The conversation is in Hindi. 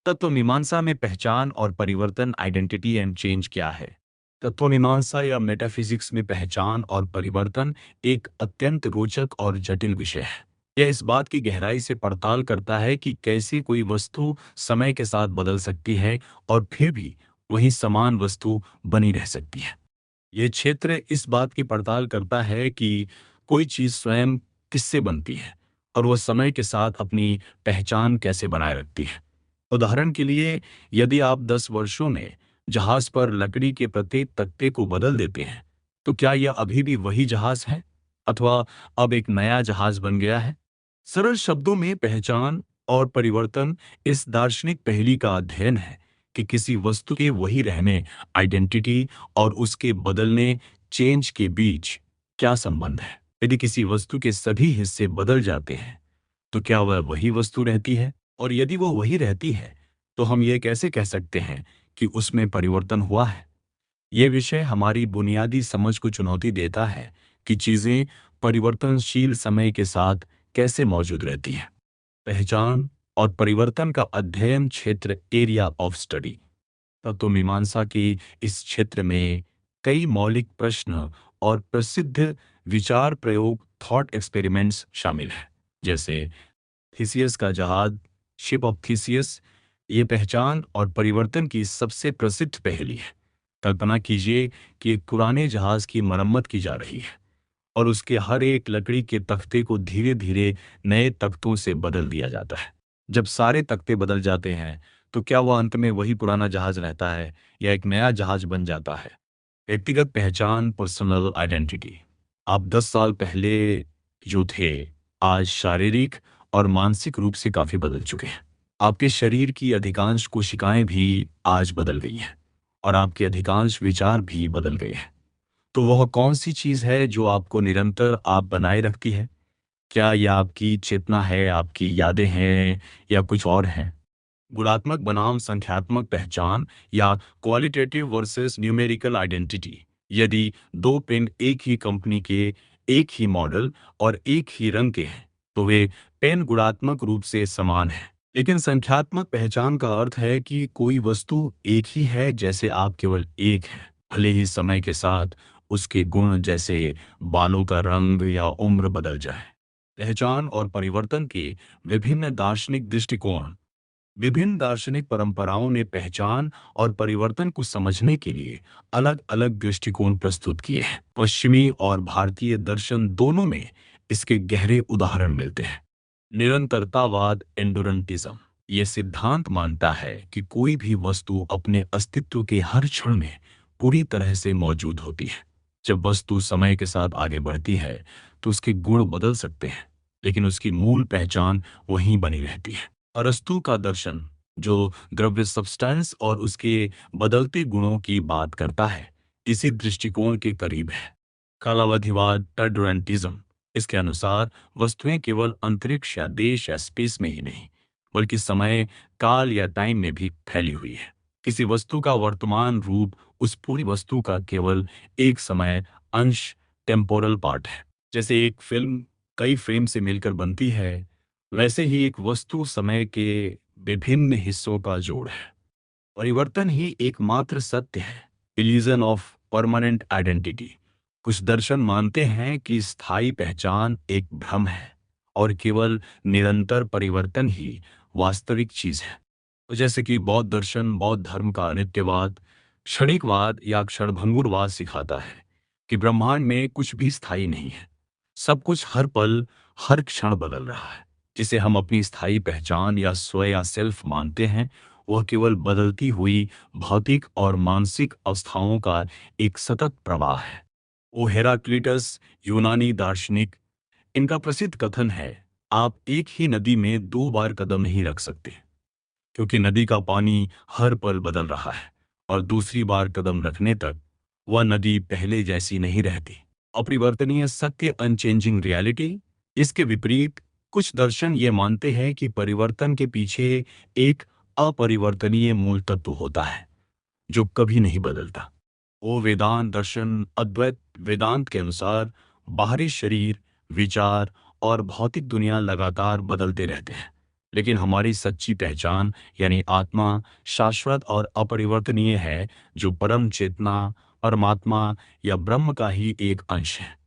तत्वमीमांसा में पहचान और परिवर्तन आइडेंटिटी एंड चेंज क्या है? तत्वमीमांसा या मेटाफिजिक्स में पहचान और परिवर्तन एक अत्यंत रोचक और जटिल विषय है। यह इस बात की गहराई से पड़ताल करता है कि कैसे कोई वस्तु समय के साथ बदल सकती है और फिर भी वही समान वस्तु बनी रह सकती है। ये क्षेत्र इस बात की पड़ताल करता है कि कोई चीज़ स्वयं किससे बनती है और वह समय के साथ अपनी पहचान कैसे बनाए रखती है। उदाहरण के लिए, यदि आप 10 वर्षों में जहाज पर लकड़ी के प्रत्येक तख्ते को बदल देते हैं, तो क्या यह अभी भी वही जहाज है अथवा अब एक नया जहाज बन गया है? सरल शब्दों में पहचान और परिवर्तन इस दार्शनिक पहेली का अध्ययन है कि किसी वस्तु के वही रहने, आइडेंटिटी, और उसके बदलने, चेंज के बीच क्या संबंध है। यदि किसी वस्तु के सभी हिस्से बदल जाते हैं, तो क्या वह वही वस्तु रहती है? और यदि वो वही रहती है, तो हम ये कैसे कह सकते हैं कि उसमें परिवर्तन हुआ है? ये विषय हमारी बुनियादी समझ को चुनौती देता है कि चीजें परिवर्तनशील समय के साथ कैसे मौजूद रहती हैं। पहचान और परिवर्तन का अध्ययन क्षेत्र, एरिया ऑफ स्टडी। तत्वमीमांसा के इस क्षेत्र में कई मौलिक प्रश्न और प्रसिद्ध विचार प्रयोग, थॉट एक्सपेरिमेंट्स शामिल हैं। जैसे थीसियस का जहाज, शिप ऑफ थीसियस, ये पहचान और परिवर्तन की सबसे प्रसिद्ध पहेली है। कल्पना कीजिए कि एक पुराने जहाज की मरम्मत की जा रही है और उसके हर एक लकड़ी के तख्ते को धीरे धीरे नए तख्तों से बदल दिया जाता है। जब सारे तख्ते बदल जाते हैं, तो क्या वह अंत में वही पुराना जहाज रहता है या एक नया जहाज बन जाता है? व्यक्तिगत पहचान, पर्सनल आइडेंटिटी। आप 10 साल पहले जो थे, आज शारीरिक और मानसिक रूप से काफी बदल चुके हैं। आपके शरीर की अधिकांश कोशिकाएं भी आज बदल गई हैं और आपके अधिकांश विचार भी बदल गए हैं। तो वह कौन सी चीज है जो आपको निरंतर आप बनाए रखती है? क्या यह आपकी चेतना है, आपकी यादें हैं, या कुछ और है? गुणात्मक बनाम संख्यात्मक पहचान या क्वालिटेटिव वर्सेस न्यूमेरिकल आइडेंटिटी। यदि दो पेन एक ही कंपनी के, एक ही मॉडल और एक ही रंग के हैं, तो वे पेन गुणात्मक रूप से समान हैं। लेकिन संख्यात्मक पहचान का अर्थ है कि कोई वस्तु एक ही है, जैसे आप केवल एक हैं, भले ही समय के साथ उसके गुण, जैसे बालों का रंग या उम्र, बदल जाए। पहचान और परिवर्तन के विभिन्न दार्शनिक दृष्टिकोण। विभिन्न दार्शनिक परंपराओं ने पहचान और परिवर्तन को समझने के लिए अलग अलग दृष्टिकोण प्रस्तुत किए हैं। पश्चिमी और भारतीय दर्शन दोनों में इसके गहरे उदाहरण मिलते हैं। निरंतरतावाद, एंडोरेंटिज्म, यह सिद्धांत मानता है कि कोई भी वस्तु अपने अस्तित्व के हर क्षण में पूरी तरह से मौजूद होती है। जब वस्तु समय के साथ आगे बढ़ती है, तो उसके गुण बदल सकते हैं, लेकिन उसकी मूल पहचान वहीं बनी रहती है। अरस्तू का दर्शन, जो द्रव्य, सब्सटेंस और उसके बदलते गुणों की बात करता है, इसी दृष्टिकोण के करीब है। कालावधिवाद, टर्डुरेंटिज्म, इसके अनुसार वस्तुएं केवल अंतरिक्ष या देश या स्पेस में ही नहीं, बल्कि समय, काल या टाइम में भी फैली हुई है। किसी वस्तु का वर्तमान रूप उस पूरी वस्तु का केवल एक समय अंश, टेम्पोरल पार्ट है। जैसे एक फिल्म कई फ्रेम से मिलकर बनती है, वैसे ही एक वस्तु समय के विभिन्न हिस्सों का जोड़ है। परिवर्तन ही एकमात्र सत्य है। Illusion of permanent identity. कुछ दर्शन मानते हैं कि स्थायी पहचान एक भ्रम है और केवल निरंतर परिवर्तन ही वास्तविक चीज है। तो जैसे कि बौद्ध दर्शन, बौद्ध धर्म का अनित्यवाद, क्षणिकवाद या क्षणभंगुरवाद सिखाता है कि ब्रह्मांड में कुछ भी स्थायी नहीं है। सब कुछ हर पल, हर क्षण बदल रहा है। जिसे हम अपनी स्थायी पहचान या स्व या सेल्फ मानते हैं, वह केवल बदलती हुई भौतिक और मानसिक अवस्थाओं का एक सतत प्रवाह है। ओ हेराक्लिटस, यूनानी दार्शनिक, इनका प्रसिद्ध कथन है, आप एक ही नदी में दो बार कदम नहीं रख सकते, क्योंकि नदी का पानी हर पल बदल रहा है और दूसरी बार कदम रखने तक वह नदी पहले जैसी नहीं रहती। अपरिवर्तनीय सत्य, अनचेंजिंग रियलिटी। इसके विपरीत कुछ दर्शन ये मानते हैं कि परिवर्तन के पीछे एक अपरिवर्तनीय मूल तत्व होता है जो कभी नहीं बदलता। वो वेदांत दर्शन, अद्वैत वेदांत के अनुसार बाहरी शरीर, विचार और भौतिक दुनिया लगातार बदलते रहते हैं, लेकिन हमारी सच्ची पहचान यानी आत्मा शाश्वत और अपरिवर्तनीय है, जो परम चेतना, परमात्मा या ब्रह्म का ही एक अंश है।